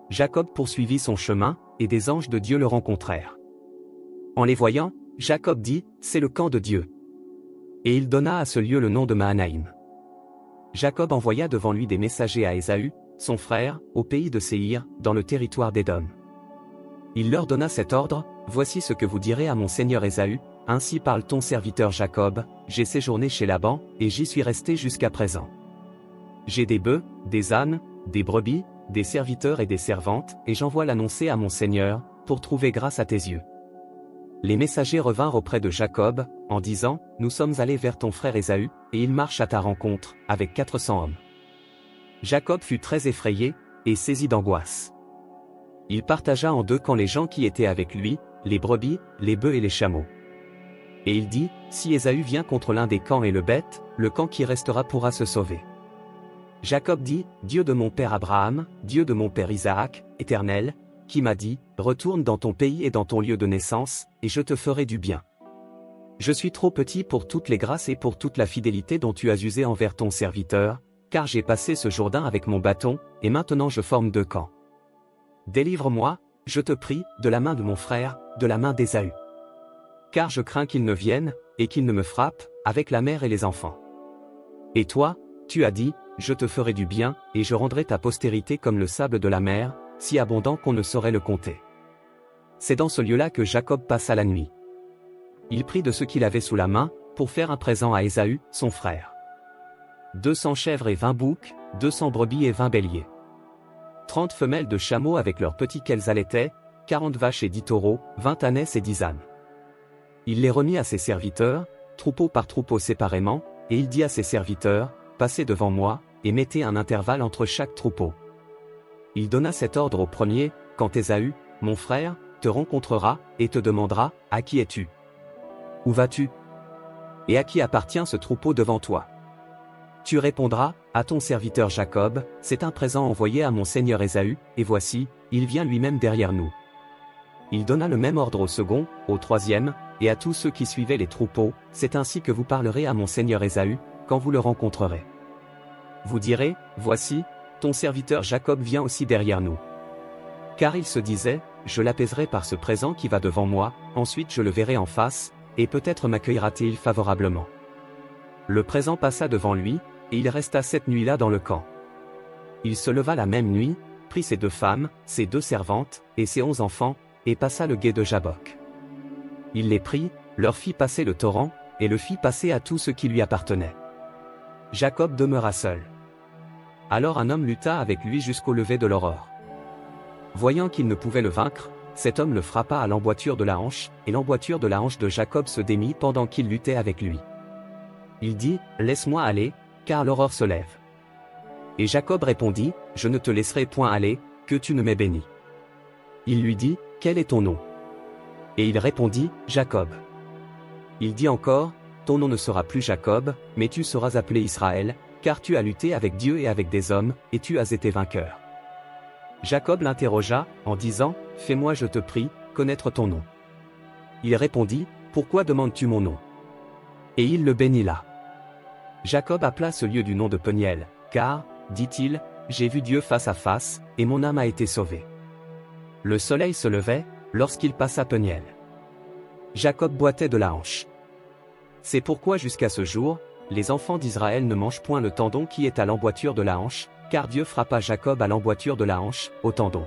Jacob poursuivit son chemin, et des anges de Dieu le rencontrèrent. En les voyant, Jacob dit, c'est le camp de Dieu. Et il donna à ce lieu le nom de Mahanaïm. Jacob envoya devant lui des messagers à Ésaü, son frère, au pays de Séhir, dans le territoire d'Édom. Il leur donna cet ordre, voici ce que vous direz à mon seigneur Ésaü, ainsi parle ton serviteur Jacob, j'ai séjourné chez Laban, et j'y suis resté jusqu'à présent. J'ai des bœufs, des ânes, des brebis, des serviteurs et des servantes, et j'envoie l'annoncer à mon seigneur, pour trouver grâce à tes yeux. Les messagers revinrent auprès de Jacob, en disant, nous sommes allés vers ton frère Ésaü, et il marche à ta rencontre, avec 400 hommes. Jacob fut très effrayé, et saisi d'angoisse. Il partagea en deux camps les gens qui étaient avec lui, les brebis, les bœufs et les chameaux. Et il dit, si Ésaü vient contre l'un des camps et le bête, le camp qui restera pourra se sauver. Jacob dit, Dieu de mon père Abraham, Dieu de mon père Isaac, Éternel, qui m'a dit, retourne dans ton pays et dans ton lieu de naissance, et je te ferai du bien. Je suis trop petit pour toutes les grâces et pour toute la fidélité dont tu as usé envers ton serviteur, car j'ai passé ce Jourdain avec mon bâton, et maintenant je forme deux camps. Délivre-moi, je te prie, de la main de mon frère, de la main d'Ésaü. Car je crains qu'il ne vienne, et qu'il ne me frappe, avec la mère et les enfants. Et toi, tu as dit, je te ferai du bien, et je rendrai ta postérité comme le sable de la mer, si abondant qu'on ne saurait le compter. C'est dans ce lieu-là que Jacob passa la nuit. Il prit de ce qu'il avait sous la main, pour faire un présent à Ésaü, son frère. 200 chèvres et 20 boucs, 200 brebis et 20 béliers. 30 femelles de chameaux avec leurs petits qu'elles allaitaient, 40 vaches et 10 taureaux, 20 ânesses et 10 ânes. Il les remit à ses serviteurs, troupeau par troupeau séparément, et il dit à ses serviteurs, passez devant moi, et mettez un intervalle entre chaque troupeau. Il donna cet ordre au premier, quand Ésaü, mon frère, te rencontrera, et te demandera, à qui es-tu? Où vas-tu? Et à qui appartient ce troupeau devant toi? Tu répondras, à ton serviteur Jacob, c'est un présent envoyé à mon seigneur Ésaü, et voici, il vient lui-même derrière nous. Il donna le même ordre au second, au troisième, et à tous ceux qui suivaient les troupeaux, c'est ainsi que vous parlerez à mon seigneur Ésaü, quand vous le rencontrerez. Vous direz, voici, ton serviteur Jacob vient aussi derrière nous. Car il se disait, je l'apaiserai par ce présent qui va devant moi, ensuite je le verrai en face, et peut-être m'accueillera-t-il favorablement. Le présent passa devant lui, et il resta cette nuit-là dans le camp. Il se leva la même nuit, prit ses 2 femmes, ses 2 servantes, et ses 11 enfants, et passa le gué de Jabbok. Il les prit, leur fit passer le torrent, et le fit passer à tout ce qui lui appartenait. Jacob demeura seul. Alors un homme lutta avec lui jusqu'au lever de l'aurore. Voyant qu'il ne pouvait le vaincre, cet homme le frappa à l'emboîture de la hanche, et l'emboîture de la hanche de Jacob se démit pendant qu'il luttait avec lui. Il dit, laisse-moi aller, car l'aurore se lève. Et Jacob répondit, je ne te laisserai point aller, que tu ne m'aies béni. Il lui dit, quel est ton nom? Et il répondit, Jacob. Il dit encore, ton nom ne sera plus Jacob, mais tu seras appelé Israël, car tu as lutté avec Dieu et avec des hommes, et tu as été vainqueur. Jacob l'interrogea, en disant, fais-moi je te prie, connaître ton nom. Il répondit, pourquoi demandes-tu mon nom? Et il le bénit là. Jacob appela ce lieu du nom de Peniel, car, dit-il, j'ai vu Dieu face à face, et mon âme a été sauvée. Le soleil se levait, lorsqu'il passa Peniel. Jacob boitait de la hanche. C'est pourquoi jusqu'à ce jour, les enfants d'Israël ne mangent point le tendon qui est à l'emboîture de la hanche, car Dieu frappa Jacob à l'emboîture de la hanche, au tendon.